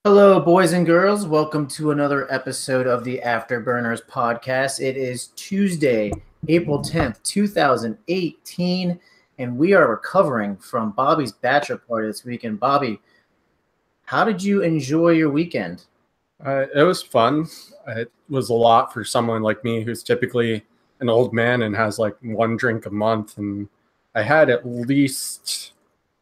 Hello, boys and girls. Welcome to another episode of the Afterburners podcast. It is Tuesday, April 10th, 2018, and we are recovering from Bobby's bachelor party this weekend. Bobby, how did you enjoy your weekend? It was fun. It was a lot for someone like me who's typically an old man and has like one drink a month. And I had at least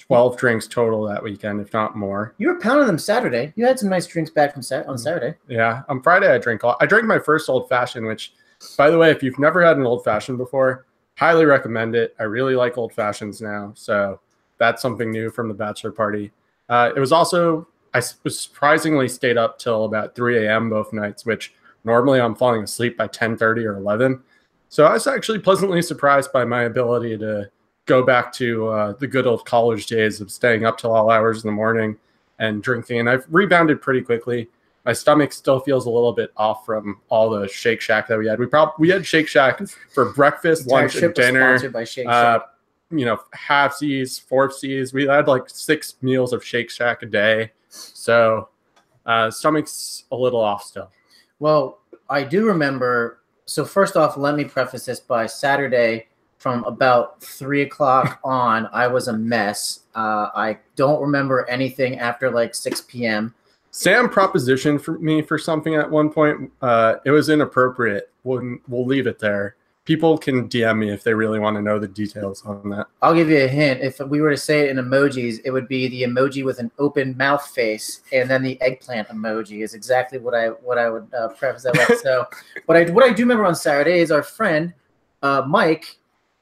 12 drinks total that weekend, if not more. You were pounding them Saturday. You had some nice drinks back from on Saturday. Yeah. On Friday, I drank my first old fashioned, which, by the way, if you've never had an old fashioned before, highly recommend it. I really like old fashions now. So that's something new from the bachelor party. It was also, I was surprisingly stayed up till about 3 a.m. both nights, which normally I'm falling asleep by 10:30 or 11. So I was actually pleasantly surprised by my ability to go back to the good old college days of staying up till all hours in the morning and drinking. And I've rebounded pretty quickly. My stomach still feels a little bit off from all the Shake Shack that we had. We had Shake Shack for breakfast, lunch, and dinner. Sponsored by Shake Shack. Halfsies, fourthsies. We had like 6 meals of Shake Shack a day. So stomach's a little off still. Well, I do remember. So first off, let me preface this by Saturday from about 3 o'clock on, I was a mess. I don't remember anything after like 6 p.m. Sam propositioned for me for something at one point. It was inappropriate. We'll leave it there. People can DM me if they really want to know the details on that. I'll give you a hint. If we were to say it in emojis, it would be the emoji with an open mouth face, and then the eggplant emoji is exactly what I would preface that with. So, what I do remember on Saturday is our friend Mike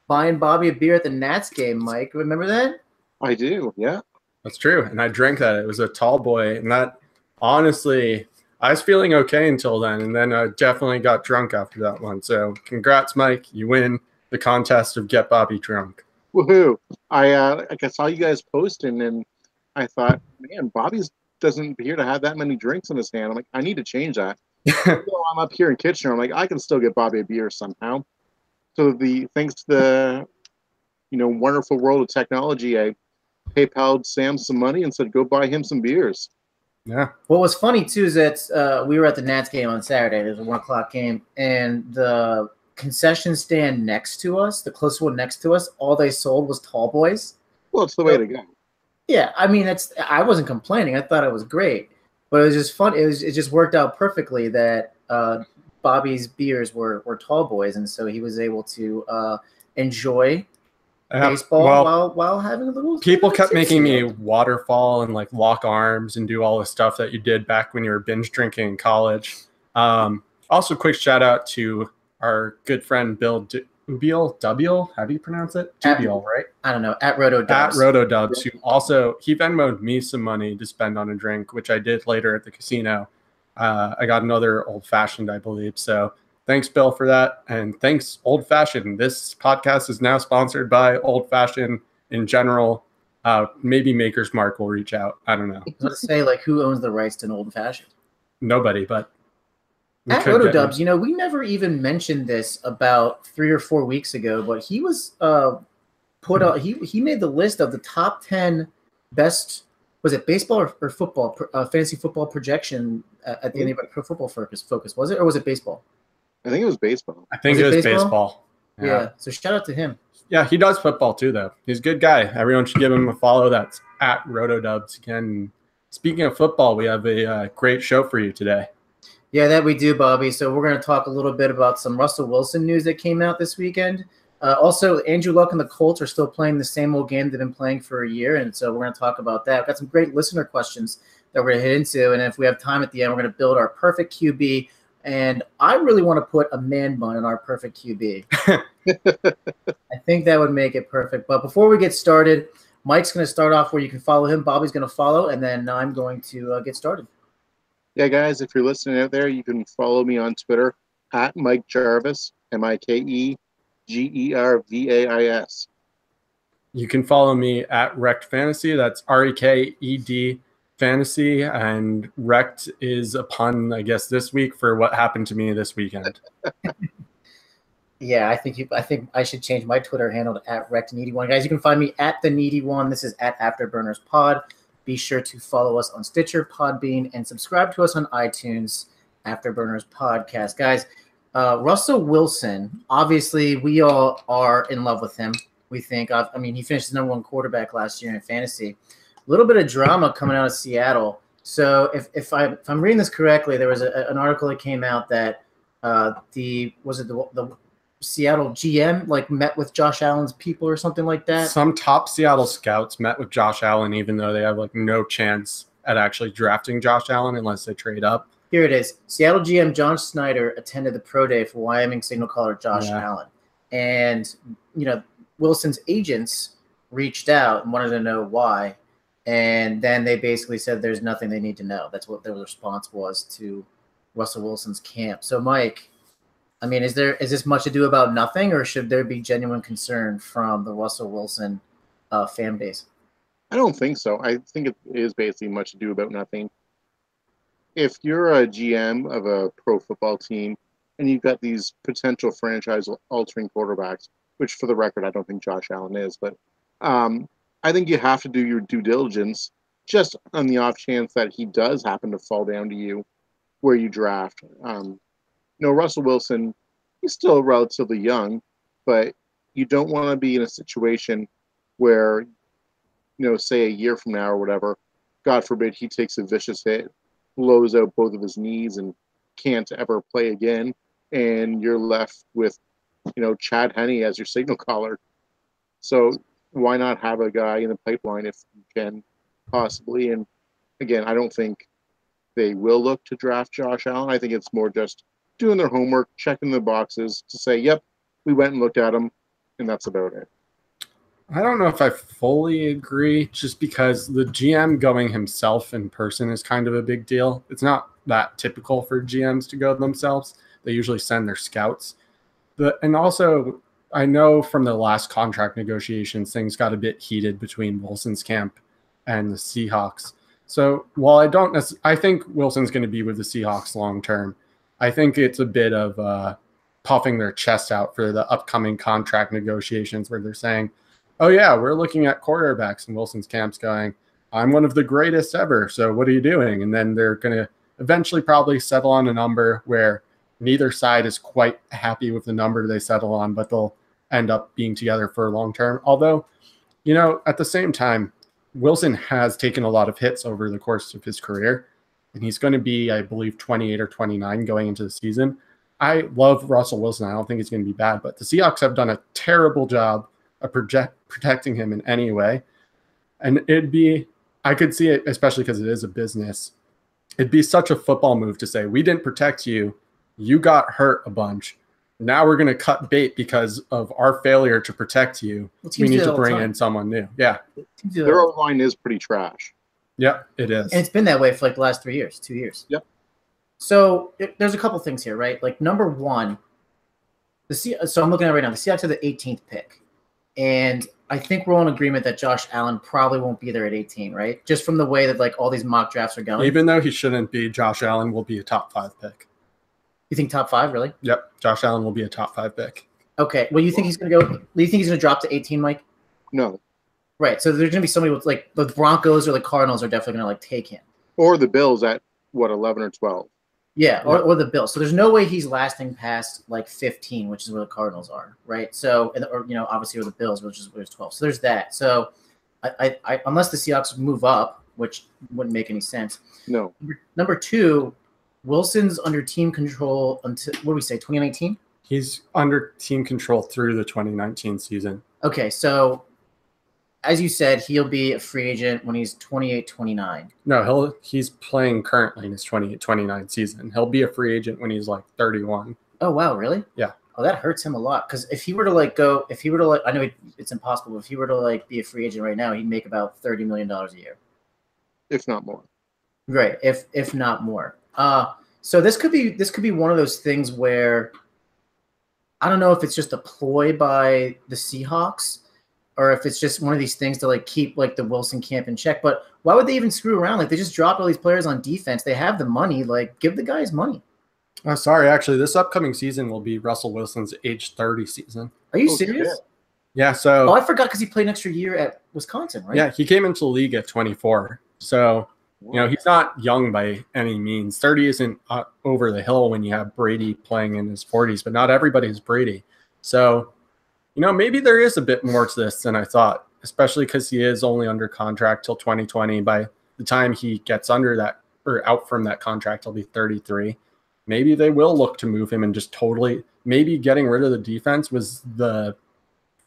buying Bobby a beer at the Nats game. Mike, remember that? I do. Yeah, that's true. And I drank that. It was a tall boy, and that honestly, I was feeling okay until then, and then I definitely got drunk after that one. So congrats, Mike. You win the contest of Get Bobby Drunk. Woohoo. I saw you guys posting, and I thought, man, Bobby's doesn't appear to have that many drinks in his hand. I'm like, I need to change that. So I'm up here in Kitchener. I'm like, I can still get Bobby a beer somehow. So thanks to the wonderful world of technology, I PayPal'd Sam some money and said, go buy him some beers. Yeah. What was funny too is that we were at the Nats game on Saturday. There's a 1 o'clock game, and the concession stand next to us, the closest one next to us, all they sold was tall boys. Well, it's the way to go. Yeah, I mean, I wasn't complaining. I thought it was great, but it was just fun. It just worked out perfectly that Bobby's beers were tall boys, and so he was able to enjoy baseball while having a little. People kept making me waterfall and like lock arms and do all the stuff that you did back when you were binge drinking in college. Also, quick shout out to our good friend Bill Dubiel. How do you pronounce it? Dubiel, right? I don't know. At Rotodubs. At Rotodubs, who also he Venmo'd me some money to spend on a drink, which I did later at the casino. I got another old fashioned, I believe. So thanks, Bill, for that. And thanks, Old Fashioned. This podcast is now sponsored by Old Fashioned in general. Maybe Maker's Mark will reach out. I don't know. Let's say, like, who owns the rights to an Old Fashioned? Nobody, but. At Rotodubs, we never even mentioned this about 3 or 4 weeks ago, but he was put out. He made the list of the top 10 best. Was it baseball or football? Fantasy football projection at the end of Pro Football Focus, was it, or was it baseball? I think it was baseball. I think it was baseball. Yeah. So shout out to him. Yeah, he does football too, though. He's a good guy. Everyone should give him a follow. That's at Rotodubs. Again, speaking of football, we have a great show for you today. Yeah, that we do, Bobby. So we're going to talk a little bit about some Russell Wilson news that came out this weekend. Also, Andrew Luck and the Colts are still playing the same old game they've been playing for a year, and so we're going to talk about that. We've got some great listener questions that we're going to hit into, and if we have time at the end, we're going to build our perfect QB, and I really want to put a man bun in our perfect QB. I think that would make it perfect. But before we get started, Mike's going to start off where you can follow him, Bobby's going to follow, and then I'm going to get started. Yeah, guys, if you're listening out there, you can follow me on Twitter at Mike Jarvis, MikeGervais. You can follow me at Wrecked Fantasy. That's REKED Fantasy, and Wrecked is a pun, I guess, this week for what happened to me this weekend. Yeah, I think I should change my Twitter handle to @WreckedNeedy1. Guys, you can find me at the Needy One. This is at Afterburners Pod. Be sure to follow us on Stitcher, Podbean, and subscribe to us on iTunes, Afterburners Podcast. Guys, Russell Wilson, obviously we all are in love with him. We think, he finished the #1 quarterback last year in fantasy. A little bit of drama coming out of Seattle. So if I'm reading this correctly, there was an article that came out that the Seattle GM met with Josh Allen's people or something like that. Some top Seattle scouts met with Josh Allen, even though they have no chance at actually drafting Josh Allen unless they trade up. Here it is. Seattle GM John Snyder attended the pro day for Wyoming signal caller Josh Allen. And, Wilson's agents reached out and wanted to know why. And then they basically said there's nothing they need to know. That's what their response was to Russell Wilson's camp. So, Mike, is this much ado about nothing, or should there be genuine concern from the Russell Wilson fan base? I don't think so. I think it is basically much ado about nothing. If you're a GM of a pro football team and you've got these potential franchise-altering quarterbacks, which for the record I don't think Josh Allen is, but I think you have to do your due diligence just on the off chance that he does happen to fall down to you where you draft. Russell Wilson, he's still relatively young, but you don't want to be in a situation where, say a year from now or whatever, God forbid he takes a vicious hit, blows out both of his knees and can't ever play again, and you're left with, Chad Henne as your signal caller. So why not have a guy in the pipeline if you can possibly? And again, I don't think they will look to draft Josh Allen. I think it's more just doing their homework, checking the boxes to say, yep, we went and looked at him, and that's about it. I don't know if I fully agree, just because the GM going himself in person is kind of a big deal. It's not that typical for GMs to go themselves. They usually send their scouts. And also, I know from the last contract negotiations, things got a bit heated between Wilson's camp and the Seahawks. So while I think Wilson's going to be with the Seahawks long term, I think it's a bit of puffing their chest out for the upcoming contract negotiations where they're saying, oh, yeah, we're looking at quarterbacks, and Wilson's camp's going, I'm one of the greatest ever, so what are you doing? And then they're going to eventually probably settle on a number where neither side is quite happy with the number they settle on, but they'll end up being together for long term. Although, at the same time, Wilson has taken a lot of hits over the course of his career, and he's going to be, I believe, 28 or 29 going into the season. I love Russell Wilson. I don't think he's going to be bad, but the Seahawks have done a terrible job of protecting him in any way. And I could see it, especially because it is a business. It'd be such a football move to say, we didn't protect you. You got hurt a bunch. Now we're going to cut bait because of our failure to protect you. We need to bring in someone new. Yeah. Their O-line is pretty trash. Yeah, it is. And it's been that way for the last 2 years. Yep. So there's a couple things here, right? Number one, so I'm looking at it right now. The Seahawks have the 18th pick. And I think we're all in agreement that Josh Allen probably won't be there at 18, right? Just from the way that all these mock drafts are going. Even though he shouldn't be, Josh Allen will be a top 5 pick. You think top 5, really? Yep. Josh Allen will be a top 5 pick. Okay. Well, you think he's going to go? Do you think he's going to drop to 18, Mike? No. Right. So there's going to be somebody with the Broncos or the Cardinals are definitely going to take him. Or the Bills at 11 or 12. Yeah, or the Bills. So there's no way he's lasting past 15, which is where the Cardinals are, right? So, or obviously or the Bills, which is where it's 12. So there's that. So, I unless the Seahawks move up, which wouldn't make any sense. No. Number two, Wilson's under team control until 2019. He's under team control through the 2019 season. Okay, so as you said, he'll be a free agent when he's 28, 29. No, he's playing currently in his 28-29 season. He'll be a free agent when he's 31. Oh, wow, really? Yeah. Oh, that hurts him a lot. Because if he were to I know it's impossible, but if he were to be a free agent right now, he'd make about $30 million a year. If not more. Right, if not more. So this could be one of those things where I don't know if it's just a ploy by the Seahawks, or if it's just one of these things to keep the Wilson camp in check. But why would they even screw around? They just dropped all these players on defense. They have the money. Give the guys money. Oh, sorry. Actually, this upcoming season will be Russell Wilson's age 30 season. Are you serious? Yeah. So. Oh, I forgot because he played an extra year at Wisconsin, right? Yeah, he came into the league at 24. So, he's not young by any means. 30 isn't over the hill when you have Brady playing in his 40s, but not everybody is Brady. So, maybe there is a bit more to this than I thought, especially because he is only under contract till 2020. By the time he gets under that or out from that contract, he'll be 33. Maybe they will look to move him and just totally, maybe getting rid of the defense was the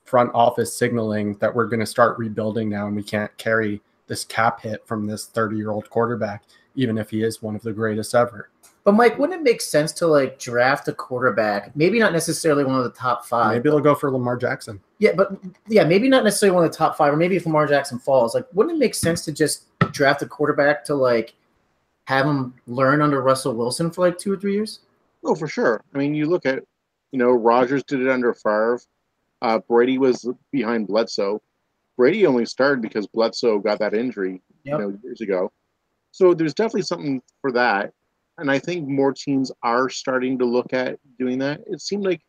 front office signaling that we're going to start rebuilding now and we can't carry this cap hit from this 30-year-old quarterback, even if he is one of the greatest ever. But Mike, wouldn't it make sense to draft a quarterback? Maybe not necessarily one of the top 5. Maybe they'll go for Lamar Jackson. Maybe not necessarily one of the top 5, or maybe if Lamar Jackson falls, wouldn't it make sense to just draft a quarterback to have him learn under Russell Wilson for 2 or 3 years? Oh, for sure. I mean, you look at, Rodgers did it under Favre. Brady was behind Bledsoe. Brady only started because Bledsoe got that injury, years ago. So there's definitely something for that. And I think more teams are starting to look at doing that. It seemed like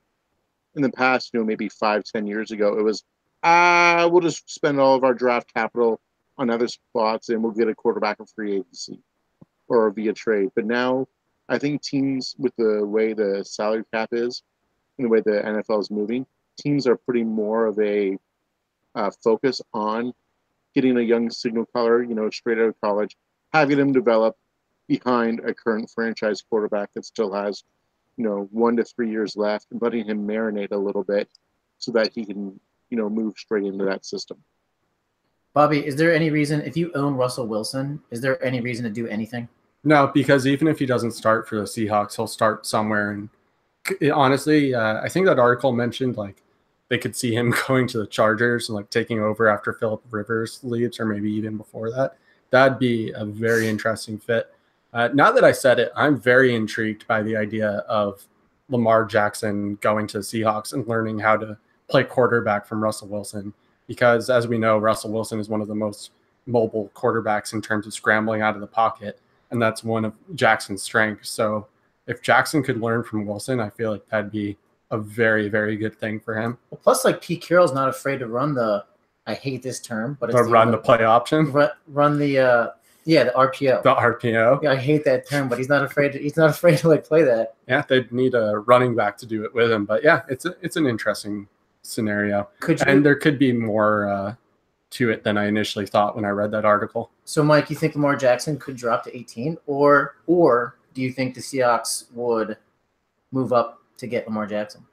in the past, maybe 5-10 years ago, it was, we'll just spend all of our draft capital on other spots and we'll get a quarterback in free agency or via trade. But now I think teams, with the way the salary cap is and the way the NFL is moving, teams are putting more of a focus on getting a young signal caller, straight out of college, having him develop behind a current franchise quarterback that still has, 1 to 3 years left, and letting him marinate a little bit so that he can, move straight into that system. Bobby, is there any reason, if you own Russell Wilson, is there any reason to do anything? No, because even if he doesn't start for the Seahawks, he'll start somewhere. And honestly, I think that article mentioned they could see him going to the Chargers and taking over after Phillip Rivers leaves, or maybe even before that. That'd be a very interesting fit. Now that I said it, I'm very intrigued by the idea of Lamar Jackson going to the Seahawks and learning how to play quarterback from Russell Wilson. Because as we know, Russell Wilson is one of the most mobile quarterbacks in terms of scrambling out of the pocket. And that's one of Jackson's strengths. So if Jackson could learn from Wilson, I feel like that'd be a very, very good thing for him. Well, plus, Pete Carroll's not afraid to run I hate this term, but it's the play option. Run the RPO. The RPO. Yeah, I hate that term, but he's not afraid to play that. Yeah, they'd need a running back to do it with him. But yeah, it's an interesting scenario. And there could be more to it than I initially thought when I read that article. So, Mike, you think Lamar Jackson could drop to 18, or do you think the Seahawks would move up to get Lamar Jackson?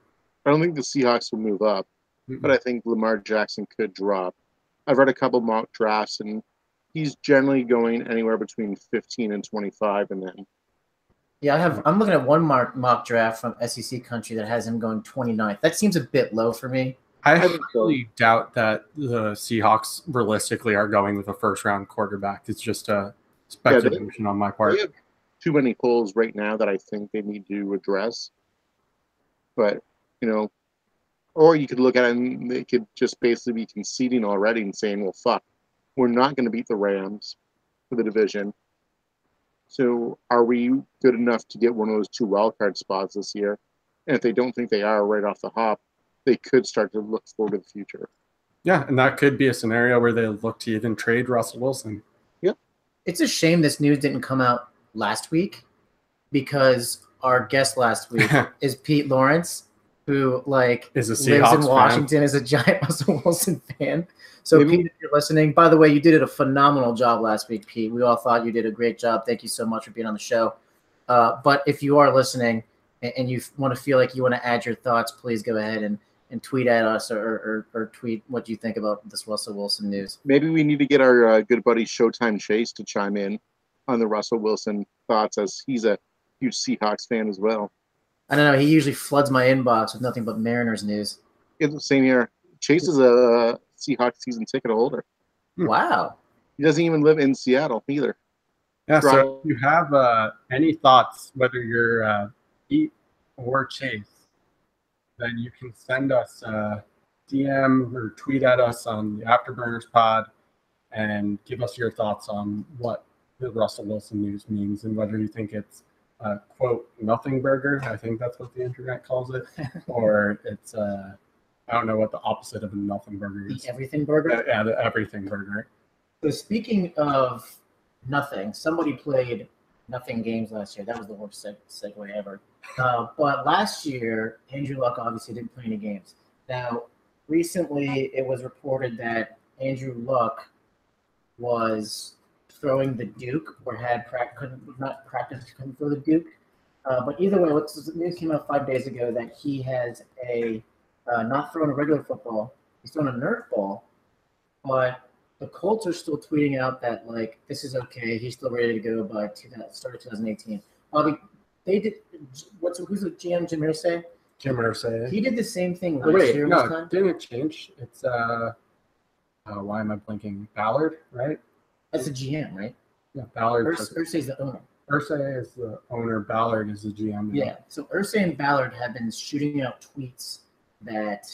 I don't think the Seahawks will move up, but I think Lamar Jackson could drop. I've read a couple mock drafts, and he's generally going anywhere between 15 and 25, and then. Yeah, I'm looking at one mock draft from SEC Country that has him going 29th. That seems a bit low for me. I really doubt that the Seahawks realistically are going with a first-round quarterback. It's just a speculation on my part. They have too many holes right now that I think they need to address. But, or you could look at it and they could just basically be conceding already and saying, well, fuck, we're not going to beat the Rams for the division. So are we good enough to get one of those 2 wildcard spots this year? And if they don't think they are right off the hop, they could start to look forward to the future. Yeah, and that could be a scenario where they look to even trade Russell Wilson. Yep. It's a shame this news didn't come out last week, because our guest last week is Pete Lawrence, who is a lives in Washington, fan. Is a giant Russell Wilson fan. So Pete, if you're listening, by the way, you did a phenomenal job last week, Pete. We all thought you did a great job. Thank you so much for being on the show. But if you are listening and you want to feel like you want to add your thoughts, please go ahead and tweet at us or tweet what you think about this Russell Wilson news. Maybe we need to get our good buddy Showtime Chase to chime in on the Russell Wilson thoughts, as he's a huge Seahawks fan as well. I don't know. He usually floods my inbox with nothing but Mariners news. It's the same here. Chase is a Seahawks season ticket holder. Wow. He doesn't even live in Seattle either. Yeah, so if you have any thoughts, whether you're Pete or Chase, then you can send us a DM or tweet at us on the Afterburners pod and give us your thoughts on what the Russell Wilson news means and whether you think it's quote, nothing burger. I think that's what the internet calls it. Or it's, I don't know what the opposite of a nothing burger is. The everything burger? Yeah, the everything burger. So speaking of nothing. Somebody played nothing games last year. That was the worst segue ever. But last year, Andrew Luck obviously didn't play any games. Now, recently, it was reported that Andrew Luck was throwing the Duke or not practiced, couldn't throw the Duke. But either way, news came out 5 days ago that he has not thrown a regular football. He's thrown a Nerf ball, but the Colts are still tweeting out that like this is okay. He's still ready to go by start of 2018. Bobby, they did. Who's the GM? Jim Irsay? Jim Irsay. He did the same thing last year. No, didn't it change? It's why am I blinking? Ballard, right? That's the GM, right? Yeah, Ballard. Irsay's the owner. Irsay is the owner. Ballard is the GM. Now. Yeah. So Irsay and Ballard have been shooting out tweets that,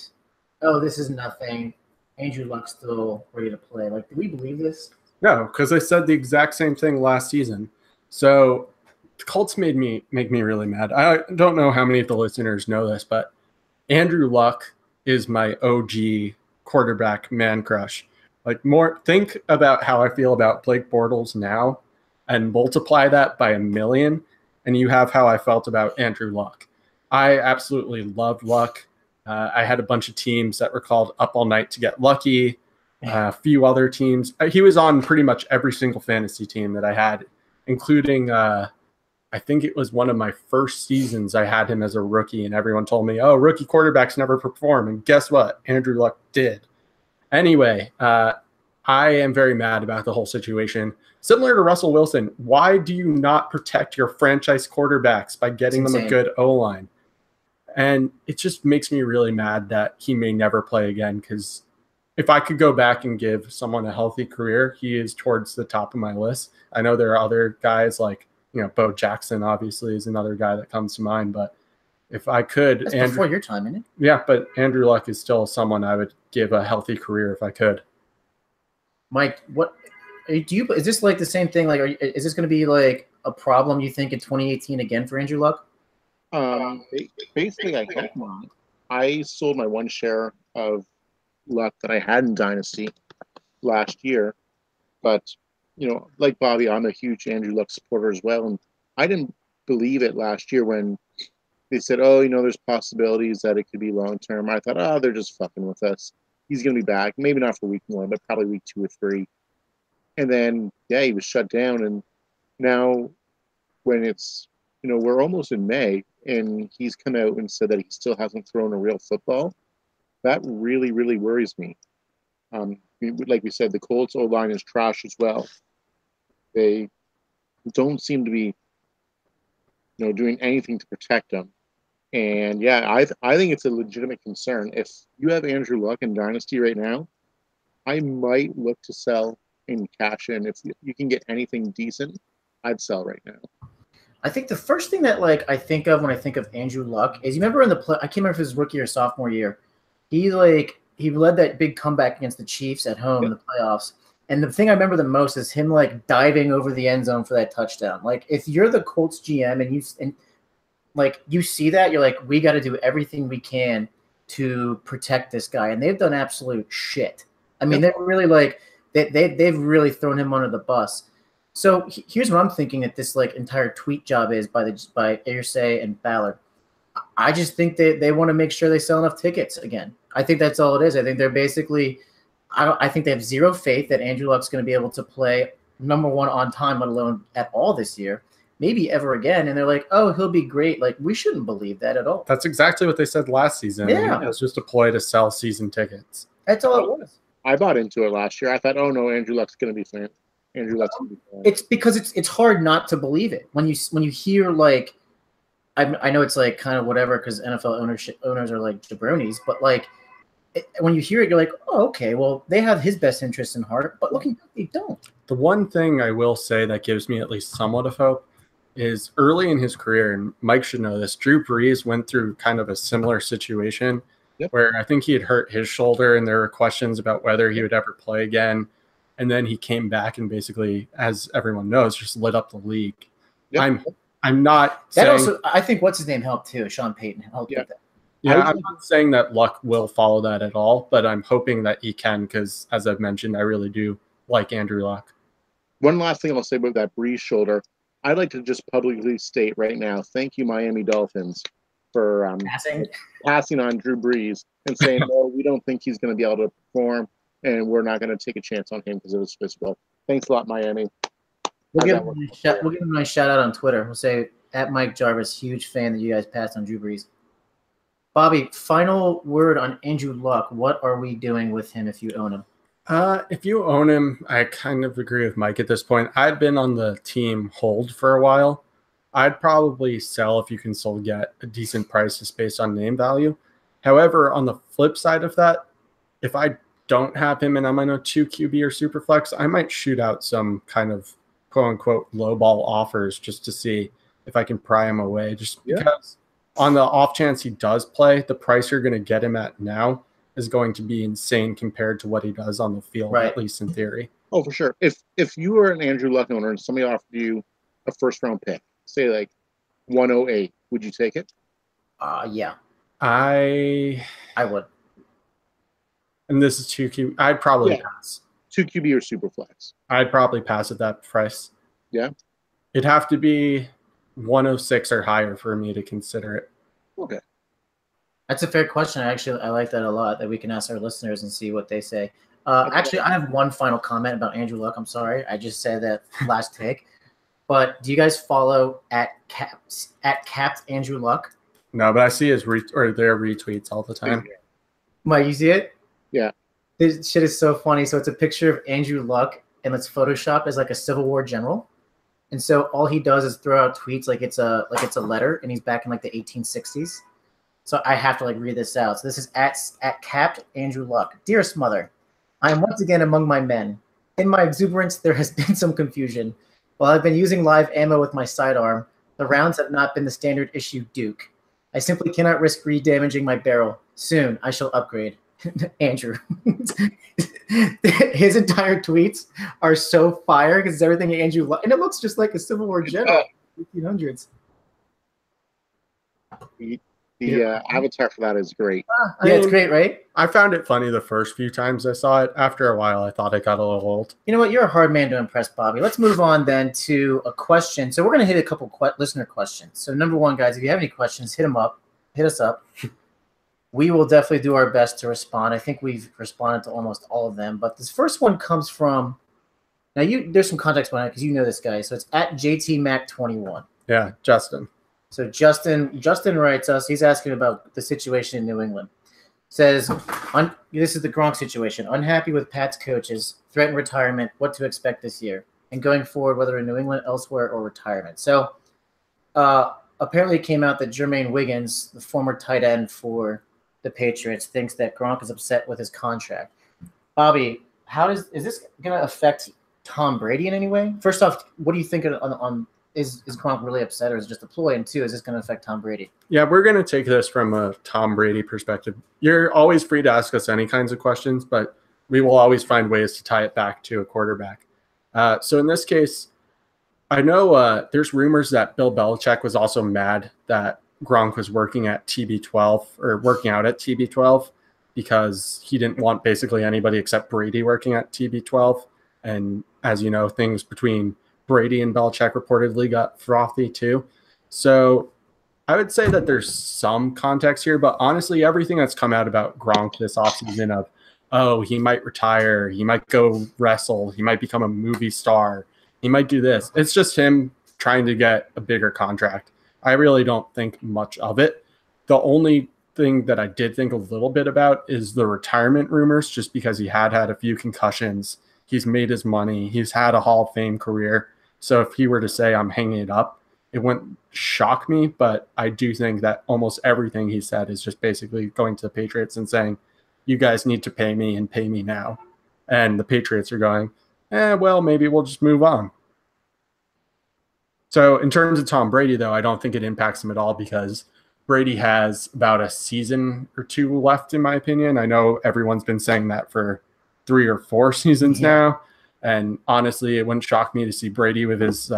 oh, this is nothing. Andrew Luck's still ready to play. Like, do we believe this? No, because they said the exact same thing last season. So the Colts make me really mad. I don't know how many of the listeners know this, but Andrew Luck is my OG quarterback man crush. Like, think about how I feel about Blake Bortles now and multiply that by 1,000,000, and you have how I felt about Andrew Luck. I absolutely loved Luck. I had a bunch of teams that were called Up All Night to Get Lucky, a few other teams. He was on pretty much every single fantasy team that I had, including I think it was one of my first seasons I had him as a rookie, and everyone told me, oh, rookie quarterbacks never perform. And guess what? Andrew Luck did. Anyway, I am very mad about the whole situation. Similar to Russell Wilson, why do you not protect your franchise quarterbacks by getting them a good O-line? And it just makes me really mad that he may never play again, because if I could go back and give someone a healthy career, he is towards the top of my list. I know there are other guys like, Bo Jackson obviously is another guy that comes to mind, but if I could... That's before your time, isn't it? Yeah, but Andrew Luck is still someone I would give a healthy career if I could. Mike, is this like the same thing? Like, is this going to be like a problem, you think, in 2018 again for Andrew Luck? Basically, I hope not. I sold my one share of Luck that I had in Dynasty last year, but like Bobby, I'm a huge Andrew Luck supporter as well, and I didn't believe it last year when they said, "Oh, there's possibilities that it could be long term." I thought, "Oh, they're just fucking with us. He's going to be back, maybe not for week 1, but probably week 2 or 3." And then, yeah, he was shut down, and now when it's we're almost in May, and he's come out and said that he still hasn't thrown a real football. That really, really worries me. Like we said, the Colts O-line is trash as well. They don't seem to be, doing anything to protect him. And yeah, I think it's a legitimate concern. If you have Andrew Luck in Dynasty right now, I might look to sell and cash in. If you can get anything decent, I'd sell right now. I think the first thing that I think of when I think of Andrew Luck is, you remember in I can't remember if it was his rookie or sophomore year, he led that big comeback against the Chiefs at home in the playoffs. And the thing I remember the most is him diving over the end zone for that touchdown. Like, if you're the Colts GM and you see that, you're like, we got to do everything we can to protect this guy, and they've done absolute shit. I mean, they're really they've really thrown him under the bus. So here's what I'm thinking that this entire tweet job is by Irsay and Ballard. I just think they want to make sure they sell enough tickets again. I think that's all it is. I think they're basically I think they have zero faith that Andrew Luck's going to be able to play number 1 on time, let alone at all this year, maybe ever again. And they're like, oh, he'll be great. Like, we shouldn't believe that at all. That's exactly what they said last season. Yeah. It was just a ploy to sell season tickets. That's all it was. I bought into it last year. I thought, oh no, Andrew Luck's going to be fine. It's because it's hard not to believe it when you hear I know it's kind of whatever because NFL owners are jabronis, but when you hear it, you're like, oh, okay, well, they have his best interest in heart, but looking back, they don't. The one thing I will say that gives me at least somewhat of hope is early in his career, and Mike should know this, Drew Brees went through kind of a similar situation where I think he had hurt his shoulder, and there were questions about whether he would ever play again. And then he came back and basically, as everyone knows, just lit up the league. Yep. I'm not that saying, also. I think what's his name helped too. Sean Payton helped with that. Yeah, I'm not saying that Luck will follow that at all, but I'm hoping that he can because, as I've mentioned, I really do like Andrew Luck. One last thing I'll say about that Breeze shoulder. I'd like to just publicly state right now, thank you, Miami Dolphins, for passing on Drew Brees and saying, no, we don't think he's going to be able to perform, and we're not going to take a chance on him because of his physical. Thanks a lot, Miami. We'll give him a nice shout out on Twitter. We'll say, at Mike Jarvis, huge fan that you guys passed on Drew Brees. Bobby, final word on Andrew Luck. What are we doing with him if you own him? If you own him, I kind of agree with Mike at this point. I've been on the team hold for a while. I'd probably sell if you can still get a decent price just based on name value. However, on the flip side of that, if I don't have him and I'm in a 2 QB or super flex, I might shoot out some kind of quote unquote low ball offers just to see if I can pry him away. Just because on the off chance he does play, the price you're going to get him at now is going to be insane compared to what he does on the field, at least in theory. Oh, for sure. If you were an Andrew Luck owner and somebody offered you a first round pick, say like 108, would you take it? Yeah. I would. And this is 2 QB. I'd probably pass. 2 QB or super flex. I'd probably pass at that price. Yeah. It'd have to be 106 or higher for me to consider it. Okay. That's a fair question. I like that a lot, that we can ask our listeners and see what they say. Actually, I have one final comment about Andrew Luck. I'm sorry. I just said that last take. But do you guys follow at capped Andrew Luck? No, but I see his their retweets all the time. Mike, you see it? Yeah. This shit is so funny. So it's a picture of Andrew Luck, and it's photoshopped as like a Civil War general. And so all he does is throw out tweets like it's a letter, and he's back in like the 1860s. So I have to like read this out. So this is at capped Andrew Luck. Dearest mother, I am once again among my men. In my exuberance, there has been some confusion. While I've been using live ammo with my sidearm, the rounds have not been the standard issue Duke. I simply cannot risk re-damaging my barrel. Soon, I shall upgrade. Andrew. His entire tweets are so fire because it's everything Andrew Luck. And it looks just like a Civil War general, 1800s. The avatar for that is great. Yeah, it's great, right? I found it funny the first few times I saw it. After a while, I thought it got a little old. You know what? You're a hard man to impress, Bobby. Let's move on then to a question. So we're going to hit a couple listener questions. So number one, guys, if you have any questions, hit us up. We will definitely do our best to respond. I think we've responded to almost all of them. But this first one comes from – now, there's some context behind it because you know this guy. So it's at JTMac21. Yeah, Justin. So Justin writes us. He's asking about the situation in New England. Says, this is the Gronk situation. Unhappy with Pat's coaches, threatened retirement, what to expect this year, and going forward, whether in New England, elsewhere, or retirement. So apparently it came out that Jermaine Wiggins, the former tight end for the Patriots, thinks that Gronk is upset with his contract. Bobby, is this going to affect Tom Brady in any way? First off, what do you think on is Gronk really upset, or is it just a ploy? And two, is this going to affect Tom Brady? Yeah, we're going to take this from a Tom Brady perspective. You're always free to ask us any kinds of questions, but we will always find ways to tie it back to a quarterback. So in this case, I know there's rumors that Bill Belichick was also mad that Gronk was working at TB12 or working out at TB12 because he didn't want basically anybody except Brady working at TB12. And as you know, things between Brady and Belichick reportedly got frothy too. So I would say that there's some context here, but honestly, everything that's come out about Gronk this offseason of, oh, he might retire, he might go wrestle, he might become a movie star, he might do this. It's just him trying to get a bigger contract. I really don't think much of it. The only thing that I did think a little bit about is the retirement rumors, just because he had a few concussions. He's made his money. He's had a Hall of Fame career. So if he were to say I'm hanging it up, it wouldn't shock me. But I do think that almost everything he said is just basically going to the Patriots and saying, you guys need to pay me and pay me now. And the Patriots are going, well, maybe we'll just move on. So in terms of Tom Brady, though, I don't think it impacts him at all because Brady has about a season or two left, in my opinion. I know everyone's been saying that for 3 or 4 seasons now. And honestly, it wouldn't shock me to see Brady with his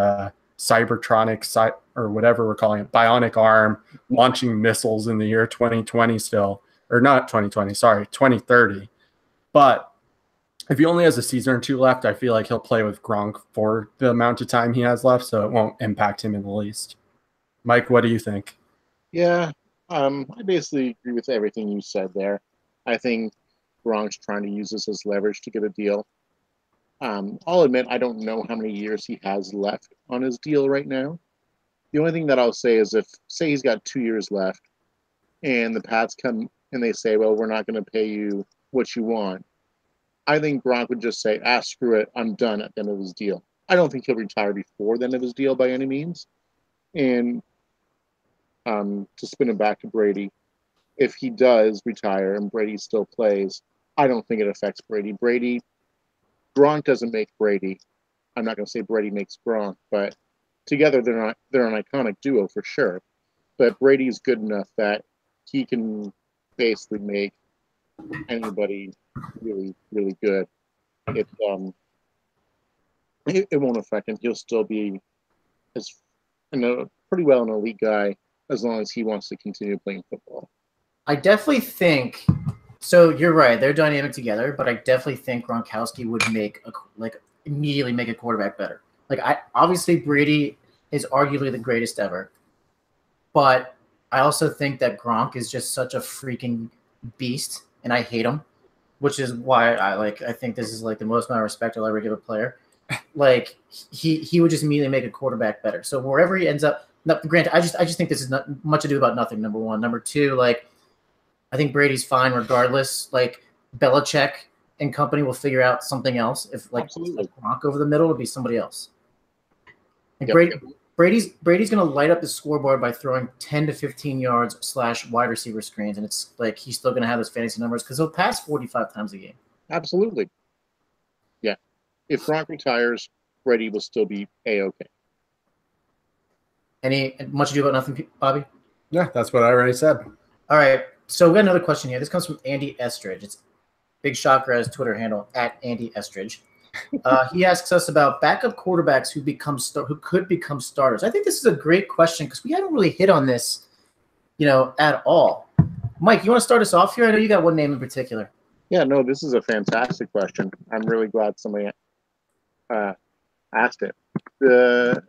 Cybertronic or whatever we're calling it, bionic arm, launching missiles in the year 2020 still. Or not 2020, sorry, 2030. But if he only has a season or two left, I feel like he'll play with Gronk for the amount of time he has left, so it won't impact him in the least. Mike, what do you think? Yeah, I basically agree with everything you said there. I think Gronk's trying to use this as leverage to get a deal. I'll admit I don't know how many years he has left on his deal right now. The only thing that I'll say is if, say he's got 2 years left and the Pats come and they say, well, we're not going to pay you what you want, I think Gronk would just say, screw it, I'm done at the end of his deal. I don't think he'll retire before the end of his deal by any means. And to spin it back to Brady, if he does retire and Brady still plays, I don't think it affects Brady. Gronk doesn't make Brady. I'm not going to say Brady makes Gronk, but together they're an iconic duo for sure. But Brady's good enough that he can basically make anybody really, really good. It won't affect him. He'll still be pretty well an elite guy as long as he wants to continue playing football. I definitely think so. You're right; they're dynamic together, but I definitely think Gronkowski would immediately make a quarterback better. Obviously Brady is arguably the greatest ever, but I also think that Gronk is just such a freaking beast, and I hate him, which is why I think this is the most amount of respect I'll ever give a player. He would just immediately make a quarterback better. So wherever he ends up, granted, I just think this is not much ado about nothing. Number one, number two, I think Brady's fine regardless. Belichick and company will figure out something else. If Gronk over the middle, it'll be somebody else. Brady's going to light up the scoreboard by throwing 10 to 15 yards / wide receiver screens, and it's he's still going to have those fantasy numbers because he'll pass 45 times a game. Absolutely. Yeah. If Gronk retires, Brady will still be A-okay. Any much ado about nothing, Bobby? Yeah, that's what I already said. All right. So we got another question here. This comes from Andy Estridge. It's Big Shocker as Twitter handle @Andy Estridge. He asks us about backup quarterbacks who could become starters. I think this is a great question because we haven't really hit on this, at all. Mike, you want to start us off here? I know you got one name in particular. Yeah, no, this is a fantastic question. I'm really glad somebody asked it. The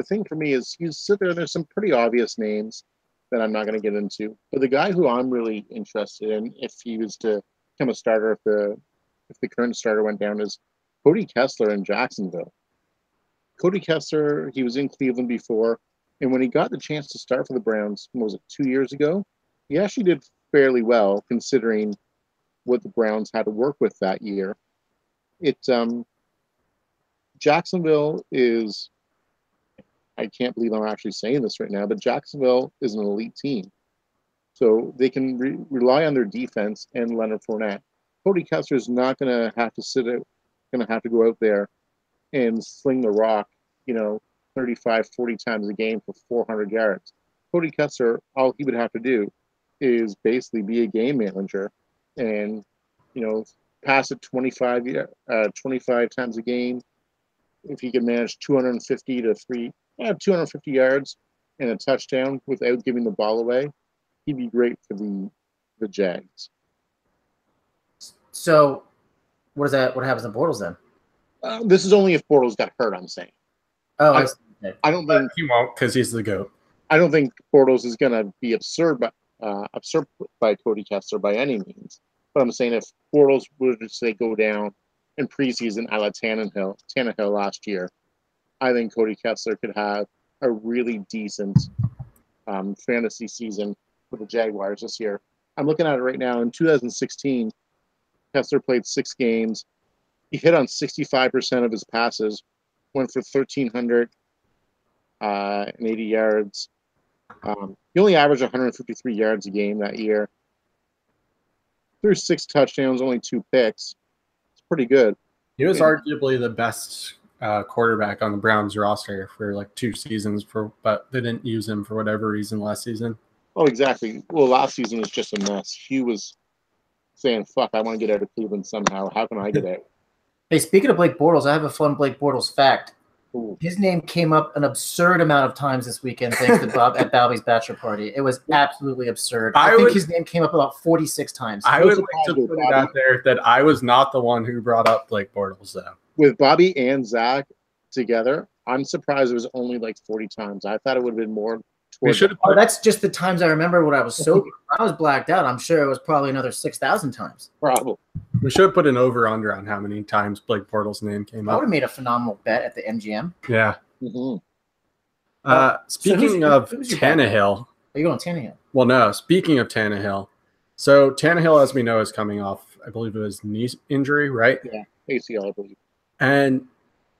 thing for me is you sit there. There's some pretty obvious names that I'm not going to get into, but the guy who I'm really interested in, if he was to become a starter, if the current starter went down, is Cody Kessler in Jacksonville. Cody Kessler, he was in Cleveland before, and when he got the chance to start for the Browns, what was it, 2 years ago? He actually did fairly well considering what the Browns had to work with that year. Jacksonville is, I can't believe I'm actually saying this right now, but Jacksonville is an elite team. So they can rely on their defense and Leonard Fournette. Cody Kessler is not going to have to go out there and sling the rock, 35, 40 times a game for 400 yards. Cody Kessler, all he would have to do is basically be a game manager and, pass it 25 times a game. If he can manage 250 yards and a touchdown without giving the ball away, he'd be great for the Jags. So what happens to Bortles then? This is only if Bortles got hurt, I'm saying. Oh, I don't think he won't because he's the GOAT. I don't think Bortles is going to be absurd by Cody Kessler by any means. But I'm saying if Bortles were to say go down in preseason a la Tannehill last year, I think Cody Kessler could have a really decent fantasy season for the Jaguars this year. I'm looking at it right now. In 2016, Kessler played 6 games. He hit on 65% of his passes, went for 1,380 yards. He only averaged 153 yards a game that year. Threw 6 touchdowns, only 2 picks. It's pretty good. He was arguably the best quarterback on the Browns roster for 2 seasons, but they didn't use him for whatever reason last season. Oh, exactly. Well, last season was just a mess. He was saying, fuck, I want to get out of Cleveland somehow. How can I get out? Hey, speaking of Blake Bortles, I have a fun Blake Bortles fact. Ooh. His name came up an absurd amount of times this weekend thanks to Bob at Balby's bachelor party. It was absolutely absurd. I think his name came up about 46 times. I would like to put it out there that I was not the one who brought up Blake Bortles, though. With Bobby and Zach together, I'm surprised it was only like 40 times. I thought it would have been more. That's just the times I remember when I was sober. I was blacked out. I'm sure it was probably another 6,000 times. Probably. We should put an over-under on how many times Blake Bortles' name came up. I would have made a phenomenal bet at the MGM. Yeah. Mm-hmm. Speaking of Tannehill. Are you going Tannehill? Well, no. Speaking of Tannehill. So Tannehill, as we know, is coming off, I believe it was knee injury, right? Yeah, ACL, I believe. And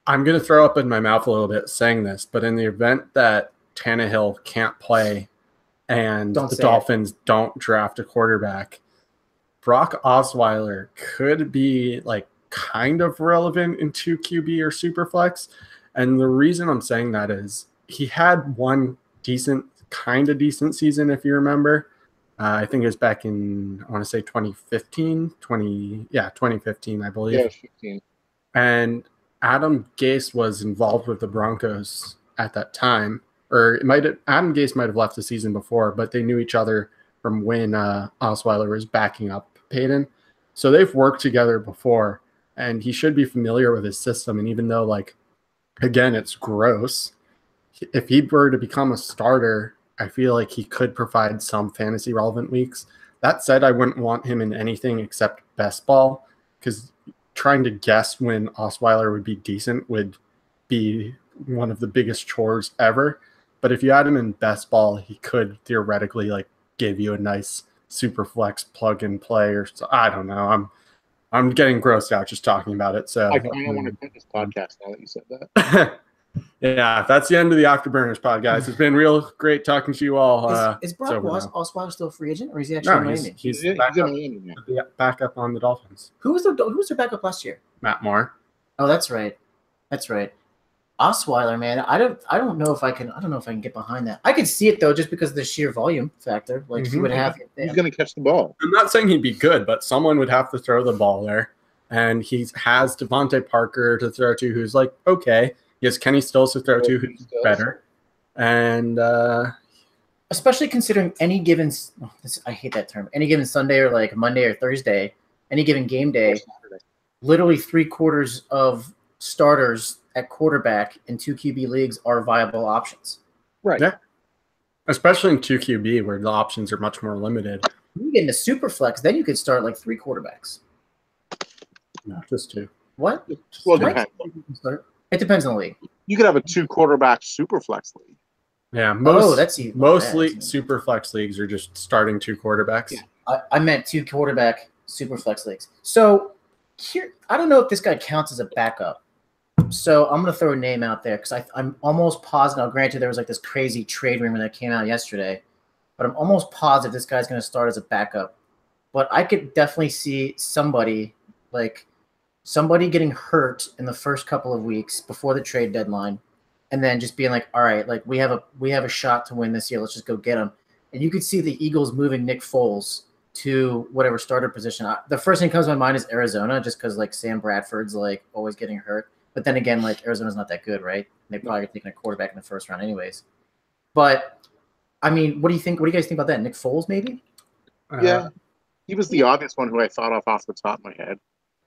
I'm going to throw up in my mouth a little bit saying this, but in the event that Tannehill can't play and the Dolphins don't draft a quarterback, Brock Osweiler could be like kind of relevant in 2 QB or Superflex. And the reason I'm saying that is he had one kind of decent season, if you remember. I think it was back in, I want to say 2015, 2015, I believe. Yeah, 15. And Adam Gase was involved with the Broncos at that time. Or Adam Gase might have left the season before, but they knew each other from when Osweiler was backing up Peyton. So they've worked together before, and he should be familiar with his system. And even though, like, again, it's gross, if he were to become a starter, I feel like he could provide some fantasy relevant weeks. That said, I wouldn't want him in anything except best ball, because trying to guess when Osweiler would be decent would be one of the biggest chores ever. But if you had him in best ball, he could theoretically like give you a nice super flex plug and play, or so. I don't know. I'm getting grossed out just talking about it. So I kind of want to quit this podcast now that you said that. Yeah, that's the end of the Afterburners pod, guys. It's been real great talking to you all. Is Brock Osweiler still a free agent, or is he actually in Miami? He's back up on the Dolphins. Who was their backup last year? Matt Moore. Oh, that's right. Osweiler, man, I don't know if I can get behind that. I could see it though, just because of the sheer volume factor. Like he would have. He's going to catch the ball. I'm not saying he'd be good, but someone would have to throw the ball there, and he has Devontae Parker to throw to, who's like okay. He has Kenny Stills to throw to, who's better, and especially considering any given. I hate that term. Any given Sunday or like Monday or Thursday, any given game day, literally 3/4 of starters at quarterback in 2 QB leagues are viable options. Right. Yeah. Especially in 2 QB where the options are much more limited. You get into super flex, then you could start like 3 quarterbacks. No, just 2. What? Well, it depends on the league. You could have a 2 quarterback super flex league. Yeah, mostly super flex leagues are just starting 2 quarterbacks. Yeah. I meant 2 quarterback super flex leagues. So here, I don't know if this guy counts as a backup. So I'm going to throw a name out there because I'm almost positive. Now, granted, there was like this crazy trade rumor that came out yesterday, but I'm almost positive this guy's going to start as a backup. But I could definitely see somebody getting hurt in the first couple of weeks before the trade deadline, and then just being like, all right, like we have a shot to win this year. Let's just go get him. And you could see the Eagles moving Nick Foles to whatever starter position. The first thing that comes to my mind is Arizona, just because like Sam Bradford's like always getting hurt. But then again, like Arizona's not that good, right? They probably are taking a quarterback in the first round anyways. But I mean, what do you think? What do you guys think about that? Nick Foles, maybe? Yeah, he was the obvious one who I thought off the top of my head.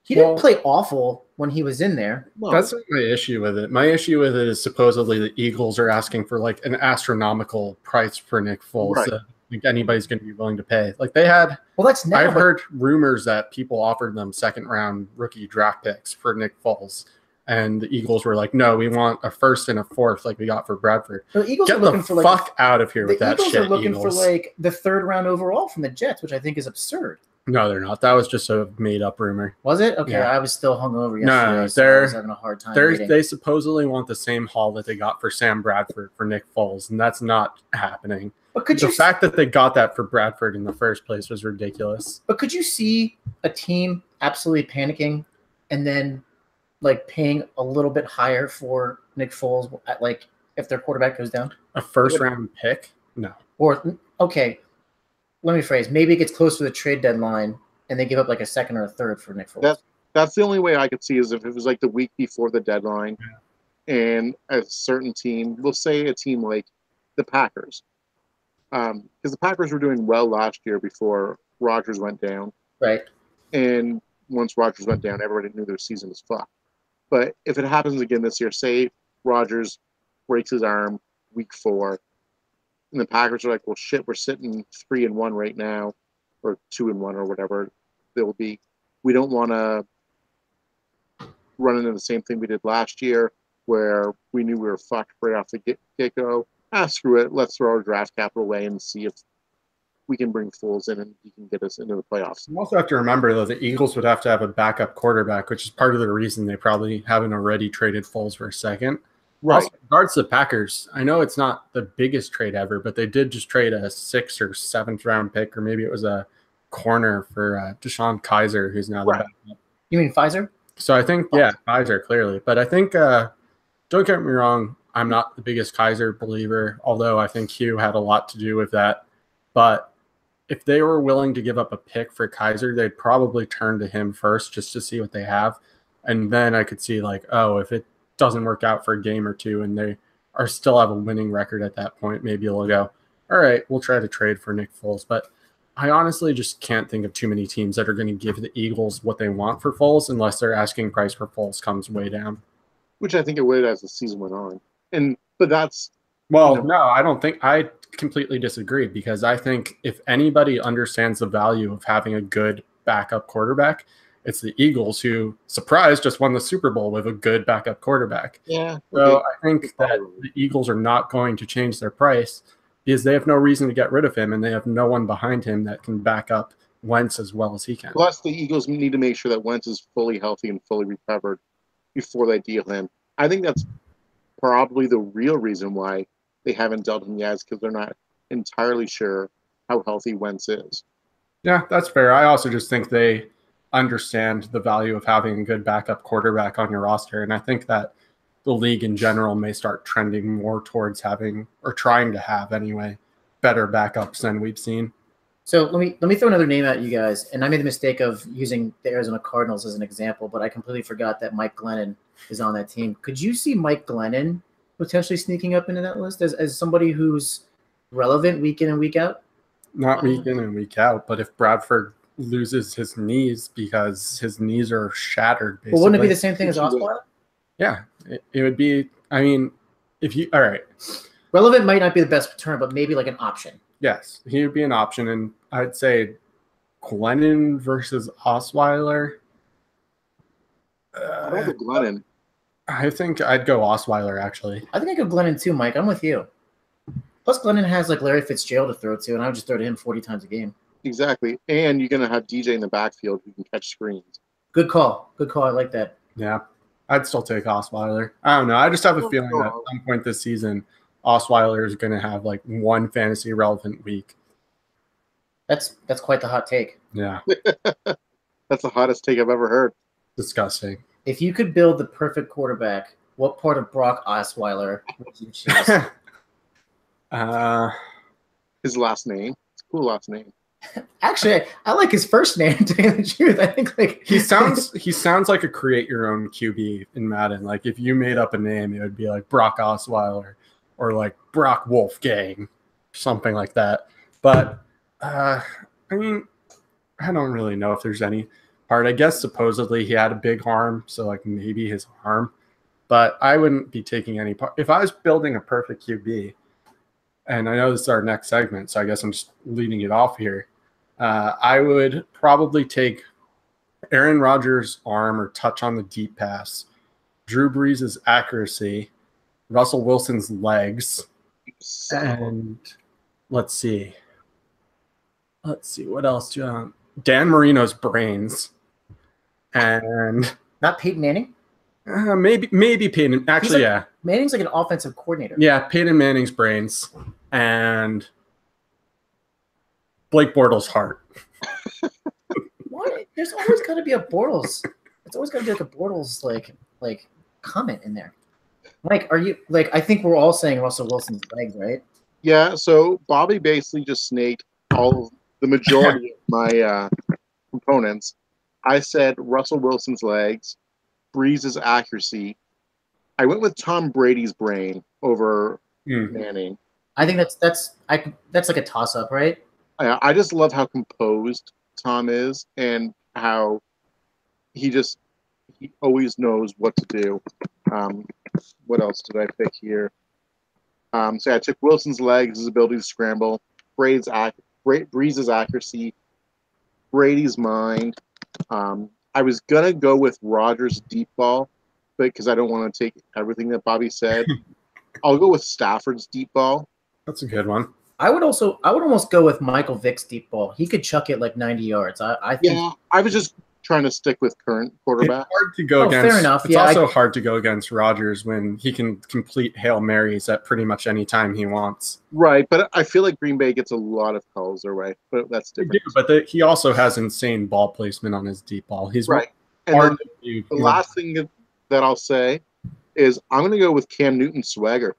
He didn't play awful when he was in there. No. That's not my issue with it. My issue with it is supposedly the Eagles are asking for like an astronomical price for Nick Foles. Right. That I think anybody's going to be willing to pay. Like they had. Well, that's now. I've heard rumors that people offered them 2nd round rookie draft picks for Nick Foles. And the Eagles were like, no, we want a 1st and a 4th like we got for Bradford. The Eagles Get are looking the for fuck out of here with that shit, The Eagles are looking Eagles. for like the 3rd round overall from the Jets, which I think is absurd. No, they're not. That was just a made-up rumor. Was it? Okay, Yeah. I was still hungover yesterday. No, so I was having a hard time. They supposedly want the same haul that they got for Sam Bradford for Nick Foles, and that's not happening. But The fact that they got that for Bradford in the first place was ridiculous. But could you see a team absolutely panicking and then like paying a little bit higher for Nick Foles at like if their quarterback goes down? A 1st round pick? No. Or okay, let me phrase. Maybe it gets close to the trade deadline and they give up like a 2nd or a 3rd for Nick Foles. That's the only way I could see is if it was like the week before the deadline, and a certain team, we'll say a team like the Packers, because the Packers were doing well last year before Rodgers went down. Right. And once Rodgers went down, everybody knew their season was fucked. But if it happens again this year, say Rodgers breaks his arm week 4, and the Packers are like, well, shit, we're sitting 3-1 right now, or 2-1 or whatever they'll be. We don't want to run into the same thing we did last year where we knew we were fucked right off the get-go. Screw it. Let's throw our draft capital away and see if we can bring Foles in and he can get us into the playoffs. You also have to remember, though, the Eagles would have to have a backup quarterback, which is part of the reason they probably haven't already traded Foles for a second. Right. Also, in regards to the Packers, I know it's not the biggest trade ever, but they did just trade a 6th or 7th round pick, or maybe it was a corner for Deshaun Kaiser, who's now the backup. You mean Pfizer? So I think, yeah, Kaiser, clearly. But I think, don't get me wrong, I'm not the biggest Kaiser believer, although I think Hugh had a lot to do with that. But if they were willing to give up a pick for Kaiser, they'd probably turn to him first just to see what they have. And then I could see, like, oh, if it doesn't work out for a game or two and they are still have a winning record at that point, maybe they'll go, all right, we'll try to trade for Nick Foles. But I honestly just can't think of too many teams that are going to give the Eagles what they want for Foles unless their asking price for Foles comes way down. Which I think it would as the season went on. But that's... Well, no, I don't think – I completely disagree because I think if anybody understands the value of having a good backup quarterback, it's the Eagles who, surprise, just won the Super Bowl with a good backup quarterback. Yeah. So I think that the Eagles are not going to change their price because they have no reason to get rid of him and they have no one behind him that can back up Wentz as well as he can. Plus, the Eagles need to make sure that Wentz is fully healthy and fully recovered before they deal him. I think that's probably the real reason why they haven't dealt him yet, is because they're not entirely sure how healthy Wentz is. Yeah, that's fair. I also just think they understand the value of having a good backup quarterback on your roster, and I think that the league in general may start trending more towards having, or trying to have anyway, better backups than we've seen. So let me throw another name at you guys, and I made the mistake of using the Arizona Cardinals as an example, but I completely forgot that Mike Glennon is on that team. Could you see Mike Glennon potentially sneaking up into that list as somebody who's relevant week in and week out? Not week in and week out, but if Bradford loses his knees because his knees are shattered, basically. Well, wouldn't it be the same thing as Osweiler? Yeah, it would be. I mean, if you all right, relevant might not be the best term, but maybe like an option. Yes, he would be an option, and I'd say Glennon versus Osweiler. I don't think Glennon. I think I'd go Osweiler, actually. I think I'd go Glennon too, Mike. I'm with you. Plus, Glennon has like Larry Fitzgerald to throw to, and I would just throw to him 40 times a game. Exactly. And you're going to have DJ in the backfield who can catch screens. Good call. Good call. I like that. Yeah. I'd still take Osweiler. I don't know. I just have a feeling that at some point this season, Osweiler is going to have like one fantasy relevant week. That's quite the hot take. Yeah. That's the hottest take I've ever heard. Disgusting. If you could build the perfect quarterback, what part of Brock Osweiler would you choose? His last name. It's a cool last name. Actually, I like his first name, to tell you the truth. I think like he sounds like a create your own QB in Madden. Like if you made up a name, it would be like Brock Osweiler or like Brock Wolfgang, something like that. But I mean, I don't really know if there's any part. I guess supposedly he had a big arm, so like maybe his arm. But I wouldn't be taking any part. If I was building a perfect QB, and I know this is our next segment, so I guess I'm just leading it off here. I would probably take Aaron Rodgers' arm or touch on the deep pass, Drew Brees' accuracy, Russell Wilson's legs, and let's see what else do you have? Dan Marino's brains, and not Peyton Manning. Maybe Peyton. Actually, yeah, Manning's like an offensive coordinator. Yeah, Peyton Manning's brains and Blake Bortles' heart. What? There's always got to be a Bortles. It's always got to be like a Bortles like comment in there. Mike, are you like? I think we're all saying Russell Wilson's legs, right? Yeah. So Bobby basically just snaked the majority of my components. I said Russell Wilson's legs, Breeze's accuracy, I went with Tom Brady's brain over Hmm. Manning. I think that's like a toss up, right? I just love how composed Tom is and how he always knows what to do. What else did I pick here? So I took Wilson's legs, his ability to scramble, Breeze's accuracy, Brady's mind. I was gonna go with Rodgers' deep ball, but because I don't want to take everything that Bobby said, I'll go with Stafford's deep ball. That's a good one. I would almost go with Michael Vick's deep ball. He could chuck it like 90 yards. I think. Yeah, I was just trying to stick with current quarterback. It's hard to go against. Fair enough. It's also hard to go against Rodgers when he can complete Hail Marys at pretty much any time he wants. Right, but I feel like Green Bay gets a lot of calls their way, but that's different. But he also has insane ball placement on his deep ball. He's right. And hard then the last thing that I'll say is I'm going to go with Cam Newton's swagger.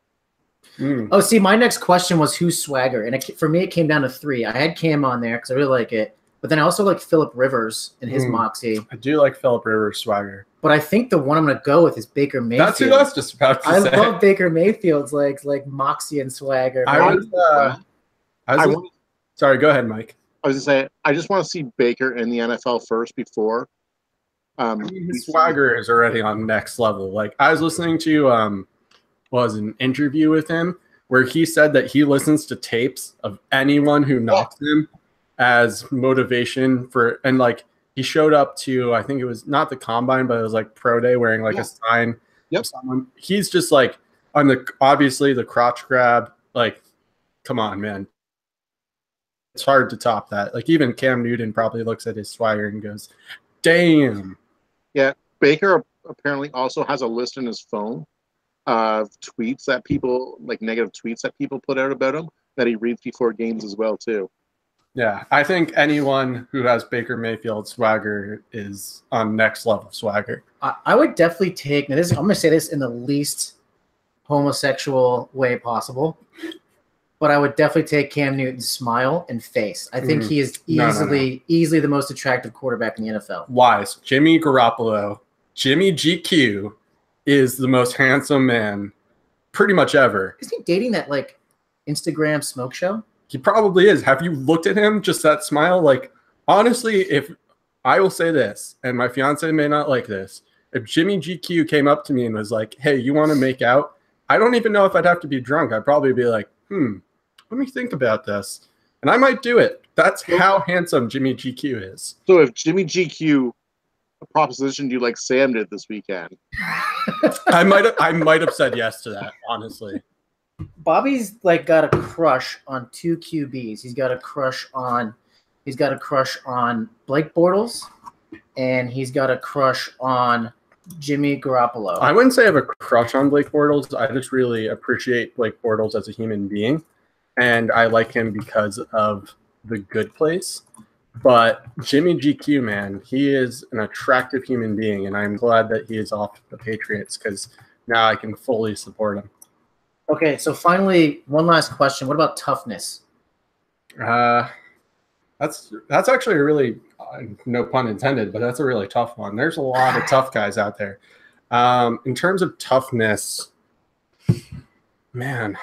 Oh, see, my next question was who's swagger, and for me, it came down to 3. I had Cam on there because I really like it, but then I also like Phillip Rivers and his moxie. I do like Phillip Rivers' swagger, but I think the one I'm going to go with is Baker Mayfield. That's who I was just about to say. I love Baker Mayfield's like moxie and swagger. Sorry, go ahead, Mike. I was going to say I just want to see Baker in the NFL first before. His swagger is already on next level. Like I was listening to was an interview with him where he said that he listens to tapes of anyone who knocks him as motivation for, and like he showed up to, I think it was not the combine, but it was like pro day wearing like a sign of someone. He's just like obviously the crotch grab. Like, come on, man. It's hard to top that. Like even Cam Newton probably looks at his swagger and goes, damn. Yeah. Baker apparently also has a list in his phone of tweets that people, like negative tweets that people put out about him that he reads before games as well too. Yeah, I think anyone who has Baker Mayfield swagger is on next level swagger. I would definitely take I'm going to say this in the least homosexual way possible, but I would definitely take Cam Newton's smile and face. I think he is easily the most attractive quarterback in the NFL. Lies. Jimmy Garoppolo, Jimmy GQ is the most handsome man pretty much ever. Is he dating that like Instagram smoke show? He probably is. Have you looked at him? Just that smile? Like, honestly, if I will say this, and my fiance may not like this, if Jimmy GQ came up to me and was like, hey, you want to make out? I don't even know if I'd have to be drunk. I'd probably be like, let me think about this. And I might do it. That's how handsome Jimmy GQ is. So if Jimmy GQ propositioned you like Sam did this weekend, I might have said yes to that, honestly. Bobby's like got a crush on 2 QBs. He's got a crush on Blake Bortles, and he's got a crush on Jimmy Garoppolo. I wouldn't say I have a crush on Blake Bortles. I just really appreciate Blake Bortles as a human being, and I like him because of The Good Place. But Jimmy GQ, man, he is an attractive human being, and I'm glad that he is off the Patriots because now I can fully support him. Okay, so finally, one last question. What about toughness? That's actually a really, no pun intended, but that's a really tough one. There's a lot of tough guys out there. In terms of toughness, man.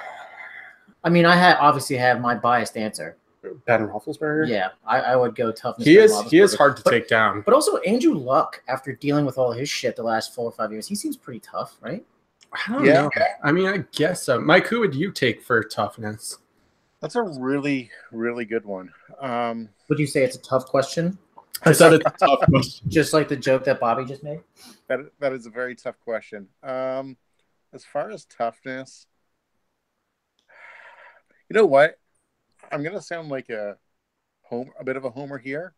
I mean, I obviously have my biased answer. Ben Roethlisberger? Yeah, I would go toughness. He is hard to take down. But also Andrew Luck, after dealing with all his shit the last 4 or 5 years, he seems pretty tough, right? I don't know. I mean, I guess so. Mike, who would you take for toughness? That's a really, really good one. Would you say it's a tough question? I said it's a tough question. Just like the joke that Bobby just made? That is a very tough question. As far as toughness, you know what? I'm going to sound like a bit of a homer here,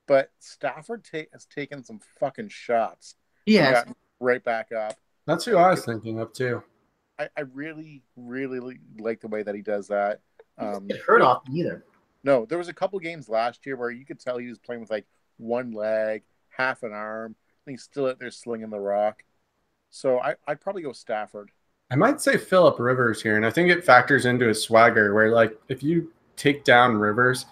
but Stafford has taken some fucking shots. Yeah. Right back up. That's who I was thinking of, too. I really, really like the way that he does that. He didn't hurt off either. No, there was a couple games last year where you could tell he was playing with like one leg, half an arm, and he's still out there slinging the rock. So I'd probably go Stafford. I might say Phillip Rivers here, and I think it factors into his swagger where, like, if you take down Rivers,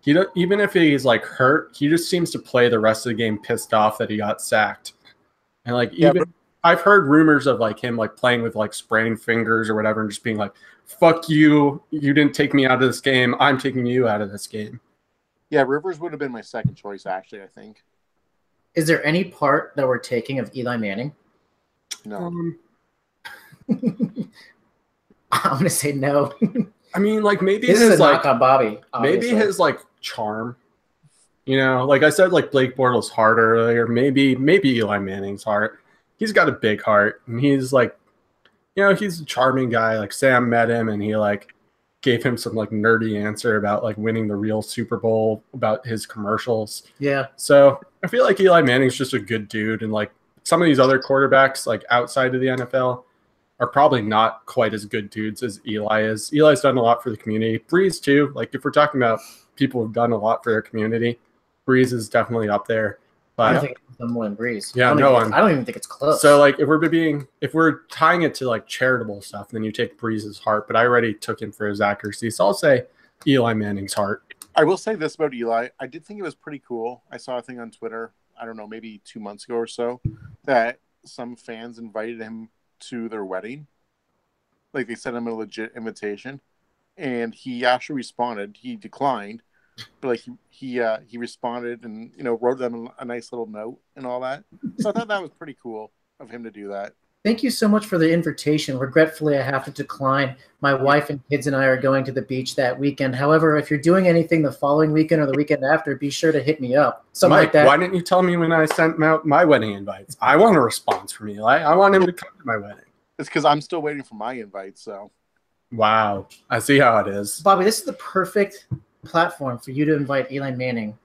even if he's, like, hurt, he just seems to play the rest of the game pissed off that he got sacked. And, like, I've heard rumors of like him like playing with like spraying fingers or whatever and just being like, fuck you, you didn't take me out of this game, I'm taking you out of this game. Yeah, Rivers would have been my second choice, actually, I think. Is there any part that we're taking of Eli Manning? No. I'm gonna say no. I mean, like maybe This his is a like knock on Bobby. maybe Obviously. his like charm. You know, like I said, like Blake Bortles' heart earlier. Maybe Eli Manning's heart. He's got a big heart, and he's like, you know, he's a charming guy. Like Sam met him, and he like gave him some like nerdy answer about like winning the real Super Bowl, about his commercials. Yeah. So I feel like Eli Manning's just a good dude, and like some of these other quarterbacks, like outside of the NFL, are probably not quite as good dudes as Eli is. Eli's done a lot for the community. Breeze too. Like if we're talking about people who've done a lot for their community, Breeze is definitely up there. But I don't think it's more than Breeze. Yeah, I don't even think it's close. So like if we're tying it to like charitable stuff, then you take Breeze's heart. But I already took him for his accuracy, so I'll say Eli Manning's heart. I will say this about Eli. I did think it was pretty cool. I saw a thing on Twitter, I don't know, maybe 2 months ago or so, that some fans invited him to their wedding. Like they sent him a legit invitation, and he actually responded. He declined, but like he responded and wrote them a nice little note and all that. So I thought that was pretty cool of him to do that. Thank you so much for the invitation. Regretfully, I have to decline. My wife and kids and I are going to the beach that weekend. However, if you're doing anything the following weekend or the weekend after, be sure to hit me up. Something Mike, like that. why didn't you tell me when I sent out my wedding invites? I want a response from Eli. I want him to come to my wedding. It's because I'm still waiting for my invite. So, wow, I see how it is. Bobby, this is the perfect platform for you to invite Eli Manning.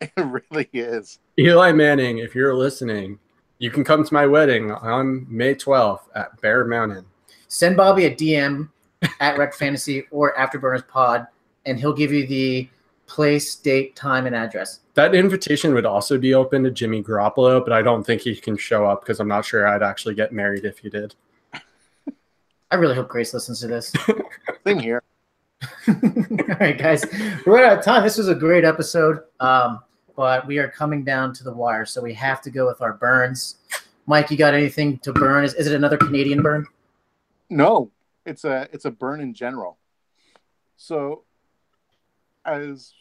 It really is. Eli Manning, if you're listening, you can come to my wedding on May 12th at Bear Mountain. Send Bobby a DM at Rec Fantasy or Afterburners Pod, and he'll give you the place, date, time, and address. That invitation would also be open to Jimmy Garoppolo, but I don't think he can show up because I'm not sure I'd actually get married if he did. I really hope Grace listens to this. Same here. All right, guys. We're out of time. This was a great episode, but we are coming down to the wire, so we have to go with our burns. Mike, you got anything to burn? Is it another Canadian burn? No, it's a burn in general. So, as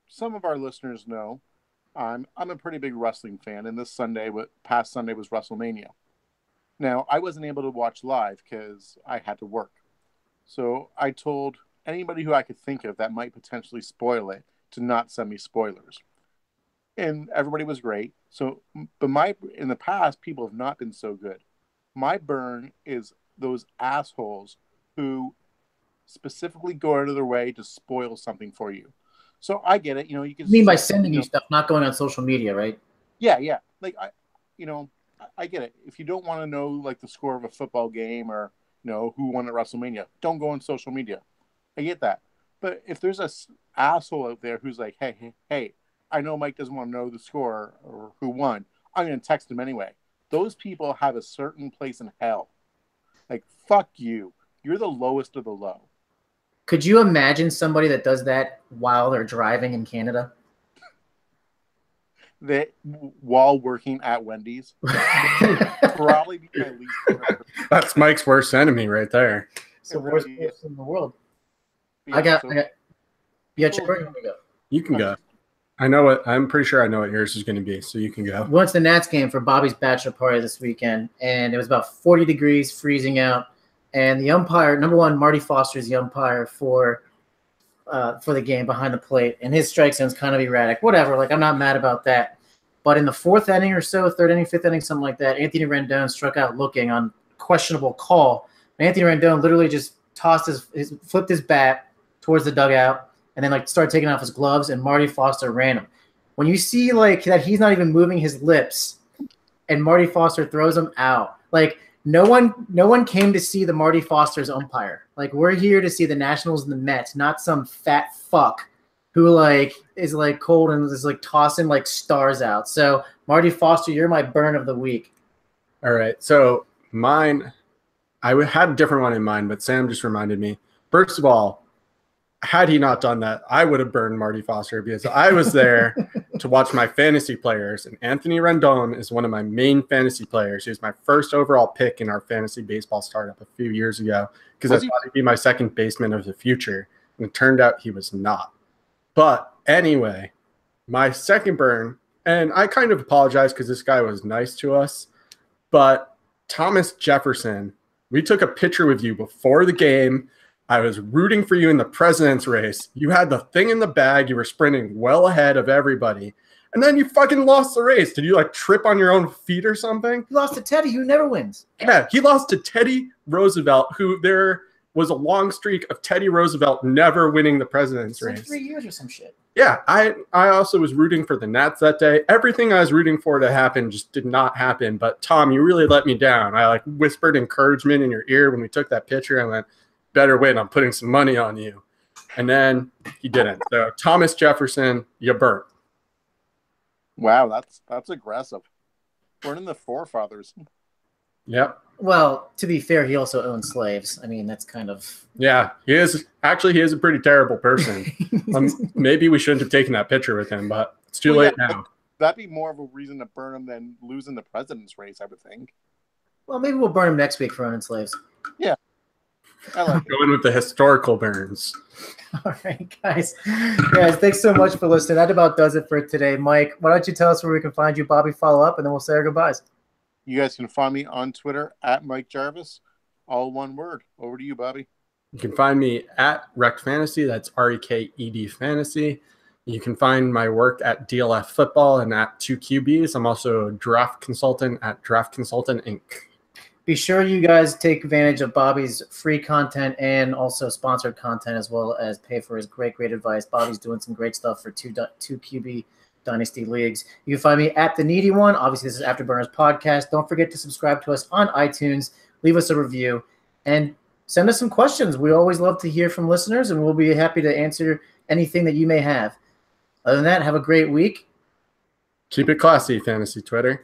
some of our listeners know, I'm a pretty big wrestling fan, and this past Sunday was WrestleMania. Now, I wasn't able to watch live because I had to work. So I told anybody who I could think of that might potentially spoil it to not send me spoilers. And everybody was great. So, but in the past, people have not been so good. My burn is those assholes who specifically go out of their way to spoil something for you. So I get it. You can mean by sending you stuff, not going on social media, right? Yeah. Like I get it. If you don't want to know like the score of a football game or who won at WrestleMania, don't go on social media. I get that. But if there's a asshole out there who's like, hey, I know Mike doesn't want to know the score or who won, I'm going to text him anyway. Those people have a certain place in hell. Like, fuck you. You're the lowest of the low. Could you imagine somebody that does that while they're driving in Canada? While working at Wendy's? Probably be my least favorite. That's Mike's worst enemy right there. It's the worst person in the world. Yeah, Jabronis, You can go. I'm pretty sure I know what yours is going to be, so you can go. We went to the Nats game for Bobby's bachelor party this weekend, and it was about 40 degrees, freezing out. And the umpire, number one, Marty Foster is the umpire for the game behind the plate, and his strike zone's kind of erratic. Whatever, like I'm not mad about that. But in the fourth inning or so, third inning, fifth inning, something like that, Anthony Rendon struck out looking on questionable call. And Anthony Rendon literally just flipped his bat towards the dugout, and then started taking off his gloves, and Marty Foster ran him. When you see that he's not even moving his lips, and Marty Foster throws him out, no one came to see the Marty Foster's umpire. We're here to see the Nationals and the Mets, not some fat fuck who is cold and is tossing stars out. So Marty Foster, you're my burn of the week. All right. So mine, I had a different one in mind, but Sam just reminded me. First of all, had he not done that, I would have burned Marty Foster because I was there to watch my fantasy players. And Anthony Rendon is one of my main fantasy players. He was my first overall pick in our fantasy baseball startup a few years ago because I thought he'd be my second baseman of the future. And it turned out he was not. But anyway, my second burn, and I kind of apologize because this guy was nice to us, but Thomas Jefferson, we took a picture with you before the game. I was rooting for you in the president's race. You had the thing in the bag. You were sprinting well ahead of everybody. And then you fucking lost the race. Did you like trip on your own feet or something? He lost to Teddy, who never wins. Yeah, he lost to Teddy Roosevelt, who there was a long streak of Teddy Roosevelt never winning the president's race. Like 3 years or some shit. Yeah, I also was rooting for the Nats that day. Everything I was rooting for to happen just did not happen. But Tom, you really let me down. I like whispered encouragement in your ear when we took that picture. I went, better win. I'm putting some money on you. And then he didn't. So Thomas Jefferson, you burnt. Wow, that's aggressive. Burning the forefathers. Yep. Well, to be fair, he also owned slaves. I mean, that's kind of... Yeah, he is a pretty terrible person. Maybe we shouldn't have taken that picture with him, but it's too late now. That'd be more of a reason to burn him than losing the president's race, I would think. Well, maybe we'll burn him next week for owning slaves. Yeah. I like it. Going with the historical burns. All right, guys. Guys, thanks so much for listening. That about does it for today. Mike, why don't you tell us where we can find you? Bobby, follow up, and then we'll say our goodbyes. You guys can find me on Twitter at Mike Jarvis. All one word. Over to you, Bobby. You can find me at Rec Fantasy. That's REKED Fantasy. You can find my work at DLF Football and at 2QBs. I'm also a draft consultant at Draft Consultant Inc. Be sure you guys take advantage of Bobby's free content and also sponsored content, as well as pay for his great advice. Bobby's doing some great stuff for 2QB Dynasty Leagues. You can find me at The Needy One. Obviously, this is Afterburners Podcast. Don't forget to subscribe to us on iTunes. Leave us a review and send us some questions. We always love to hear from listeners, and we'll be happy to answer anything that you may have. Other than that, have a great week. Keep it classy, Fantasy Twitter.